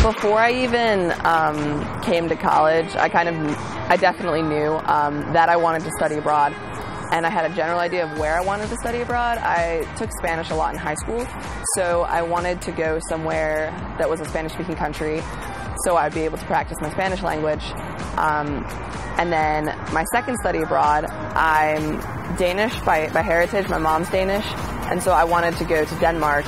Before I even came to college, I definitely knew that I wanted to study abroad, and I had a general idea of where I wanted to study abroad. I took Spanish a lot in high school, so I wanted to go somewhere that was a Spanish-speaking country so I'd be able to practice my Spanish language. And then my second study abroad, I'm Danish by heritage. My mom's Danish, and so I wanted to go to Denmark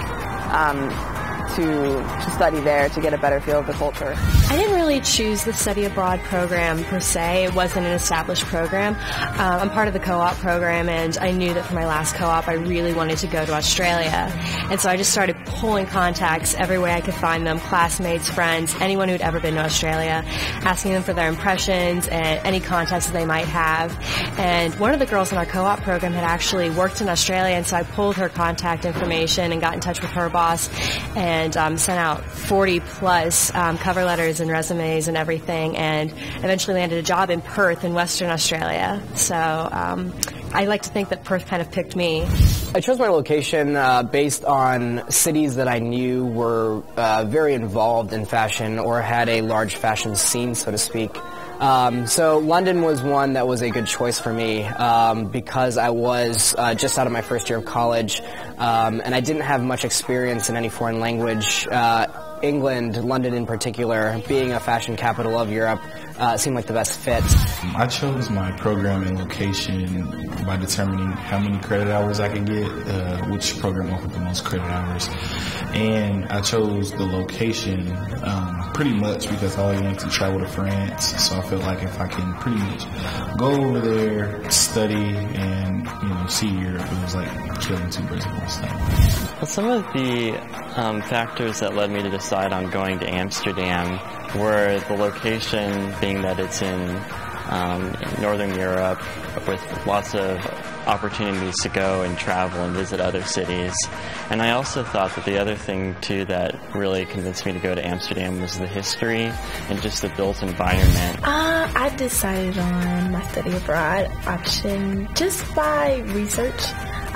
to study there to get a better feel of the culture. I didn't really choose the study abroad program per se. It wasn't an established program. I'm part of the co-op program, and I knew that for my last co-op I really wanted to go to Australia. And so I just started pulling contacts every way I could find them, classmates, friends, anyone who'd ever been to Australia, asking them for their impressions and any contacts that they might have. And one of the girls in our co-op program had actually worked in Australia, and so I pulled her contact information and got in touch with her boss and sent out 40 plus cover letters and resumes and everything, and eventually landed a job in Perth in Western Australia. So I like to think that Perth kind of picked me. I chose my location based on cities that I knew were very involved in fashion or had a large fashion scene, so to speak. So London was one that was a good choice for me because I was just out of my first year of college, and I didn't have much experience in any foreign language. England, London in particular, being a fashion capital of Europe, seemed like the best fit. I chose my program and location by determining how many credit hours I could get, which program offered the most credit hours. And I chose the location pretty much because I always wanted to travel to France, so I felt like if I can pretty much go over there, study, and see Europe, it was like killing two birds with one stone. Well, some of the factors that led me to decide on going to Amsterdam were the location, being that it's in Northern Europe with lots of opportunities to go and travel and visit other cities. And I also thought that the other thing too that really convinced me to go to Amsterdam was the history and just the built environment. I decided on my study abroad option just by research.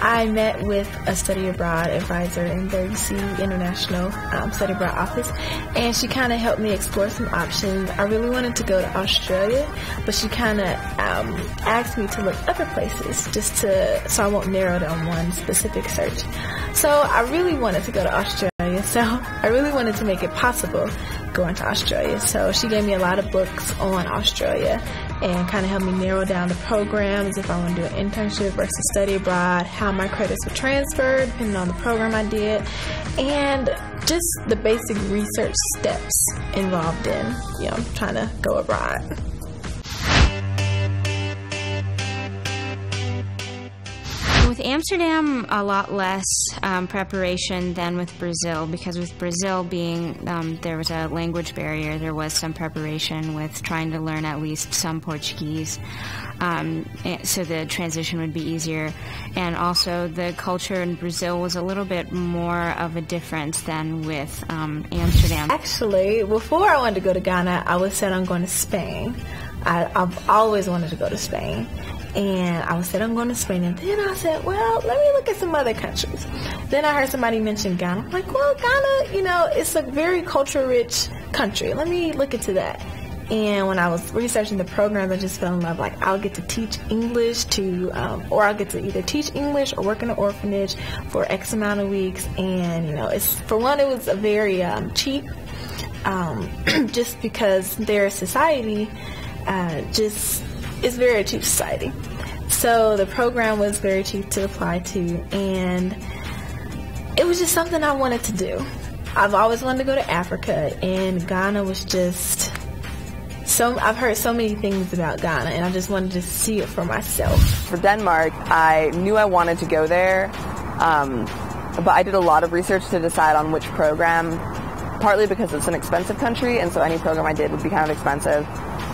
I met with a study abroad advisor in the UC International Study Abroad office, and she kind of helped me explore some options. I really wanted to go to Australia, but she kind of asked me to look other places so I won't narrow down one specific search. So I really wanted to go to Australia, so I really wanted to make it possible going to Australia. So she gave me a lot of books on Australia and kind of helped me narrow down the programs, if I want to do an internship versus study abroad, how my credits would transfer depending on the program I did, and just the basic research steps involved in, trying to go abroad. With Amsterdam, a lot less preparation than with Brazil, because with Brazil being there was a language barrier, there was some preparation with trying to learn at least some Portuguese, so the transition would be easier. And also the culture in Brazil was a little bit more of a difference than with Amsterdam. Actually, before I wanted to go to Ghana, I was set on going to Spain. I've always wanted to go to Spain. And I was said I'm going to Spain, and then I said, well, let me look at some other countries. Then I heard somebody mention Ghana. I'm like, well, Ghana, it's a very culture-rich country. Let me look into that. And when I was researching the programs, I just fell in love. Like, I'll get to teach English or I'll get to either teach English or work in an orphanage for X amount of weeks. And, for one, it was a very cheap, just because their society it's very cheap society. So the program was very cheap to apply to, and it was just something I wanted to do. I've always wanted to go to Africa, and Ghana was just I've heard so many things about Ghana, and I just wanted to see it for myself. For Denmark, I knew I wanted to go there, but I did a lot of research to decide on which program, partly because it's an expensive country, and so any program I did would be kind of expensive.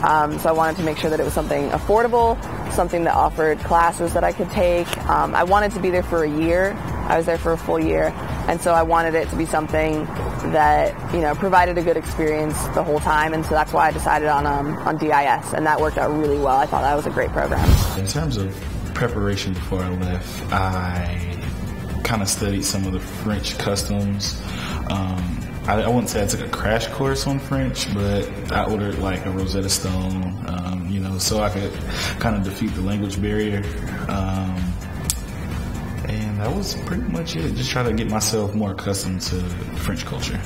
So I wanted to make sure that it was something affordable, something that offered classes that I could take. I wanted to be there for a year. I was there for a full year, and so I wanted it to be something that provided a good experience the whole time, and so that's why I decided on DIS, and that worked out really well. I thought that was a great program. In terms of preparation before I left, I kind of studied some of the French customs, I wouldn't say I took a crash course on French, but I ordered like a Rosetta Stone, so I could kind of defeat the language barrier. And that was pretty much it. Just try to get myself more accustomed to French culture.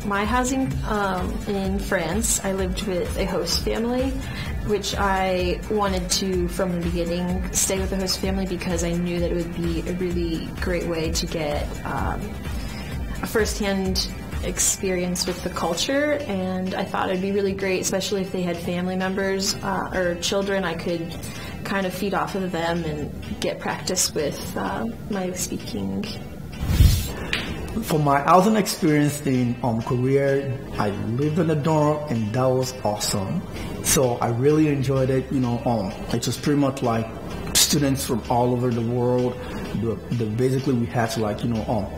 My housing in France, I lived with a host family, which I wanted to, from the beginning, stay with the host family because I knew that it would be a really great way to get a first-hand experience with the culture, and I thought it'd be really great, especially if they had family members or children. I could kind of feed off of them and get practice with my speaking. For my housing experience in Korea, I lived in a dorm, and that was awesome. So I really enjoyed it. It was pretty much like students from all over the world. Basically, we had to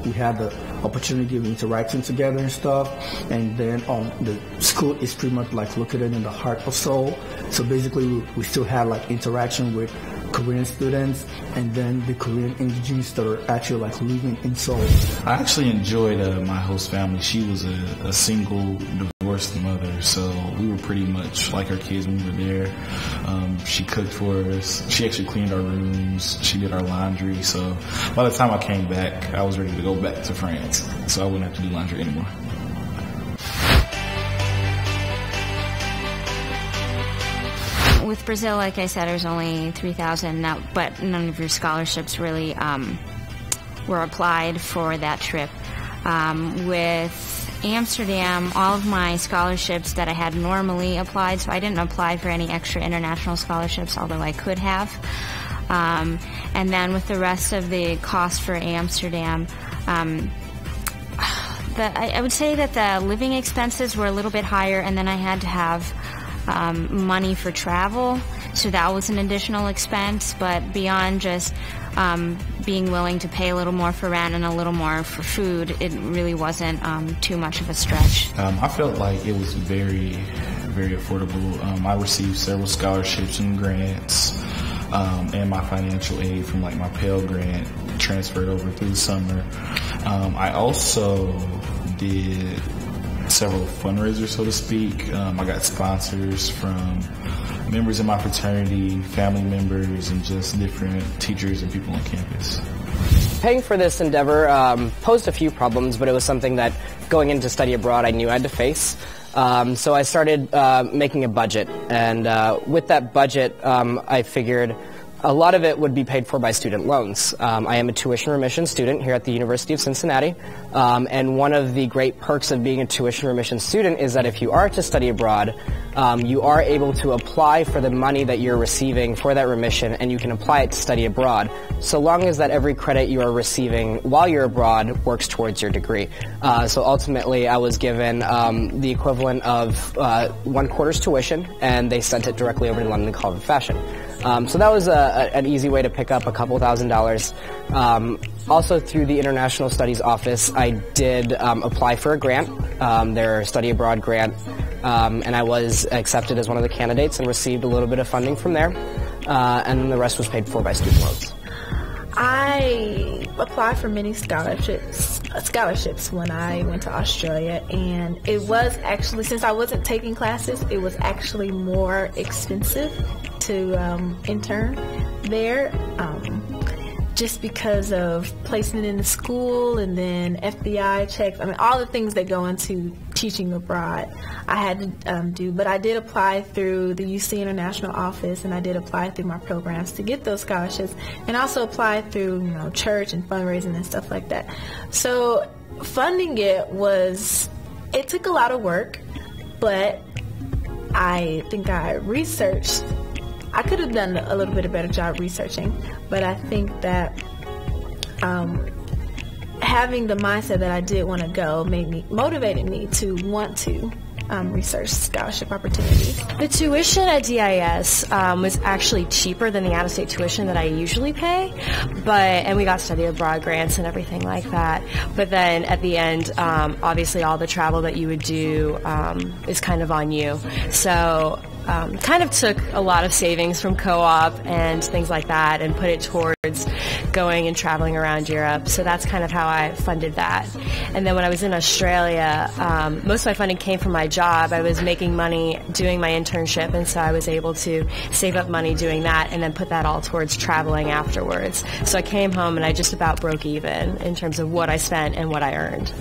we had the opportunity of interacting together and stuff. And then the school is pretty much like located in the heart of Seoul. So basically, we still had like interaction with Korean students, and then the Korean indigenous that are actually like living in Seoul. I actually enjoyed my host family. She was a single divorced mother, so we were pretty much like our kids when we were there. She cooked for us. She actually cleaned our rooms. She did our laundry. So by the time I came back, I was ready to go back to France, so I wouldn't have to do laundry anymore. With Brazil, like I said, there's only 3,000 now, but none of your scholarships really were applied for that trip. With Amsterdam, all of my scholarships that I had normally applied, so I didn't apply for any extra international scholarships, although I could have. And then with the rest of the cost for Amsterdam, I would say that the living expenses were a little bit higher, and then I had to have money for travel, so that was an additional expense. But beyond just being willing to pay a little more for rent and a little more for food, it really wasn't too much of a stretch. I felt like it was very, very affordable. I received several scholarships and grants, and my financial aid from like my Pell Grant transferred over through the summer. I also did several fundraisers, so to speak. I got sponsors from members of my fraternity, family members, and just different teachers and people on campus. Paying for this endeavor posed a few problems, but it was something that going into study abroad I knew I had to face. So I started making a budget, and with that budget I figured a lot of it would be paid for by student loans. I am a tuition remission student here at the University of Cincinnati, and one of the great perks of being a tuition remission student is that if you are to study abroad, you are able to apply for the money that you're receiving for that remission, and you can apply it to study abroad, so long as that every credit you are receiving while you're abroad works towards your degree. So ultimately, I was given the equivalent of 1 quarter's tuition, and they sent it directly over to London College of Fashion. So that was an easy way to pick up a couple $1,000s. Also, through the International Studies Office, I did apply for a grant, their study abroad grant, and I was accepted as one of the candidates and received a little bit of funding from there, and then the rest was paid for by student loans. I applied for many scholarships when I went to Australia, and it was actually, since I wasn't taking classes, it was actually more expensive to intern there, just because of placement in the school and then FBI checks. I mean, all the things that go into teaching abroad I had to do. But I did apply through the UC International Office, and I did apply through my programs to get those scholarships, and also applied through church and fundraising and stuff like that. So funding it took a lot of work, but I think I researched. I could have done a little bit of better job researching, but I think that having the mindset that I did want to go motivated me to want to research scholarship opportunities. The tuition at DIS was actually cheaper than the out-of-state tuition that I usually pay, and we got study abroad grants and everything like that. But then at the end, obviously all the travel that you would do is kind of on you. So kind of took a lot of savings from co-op and things like that and put it towards going and traveling around Europe. So that's kind of how I funded that. And then when I was in Australia, most of my funding came from my job. I was making money doing my internship, and so I was able to save up money doing that and then put that all towards traveling afterwards. So I came home and I just about broke even in terms of what I spent and what I earned.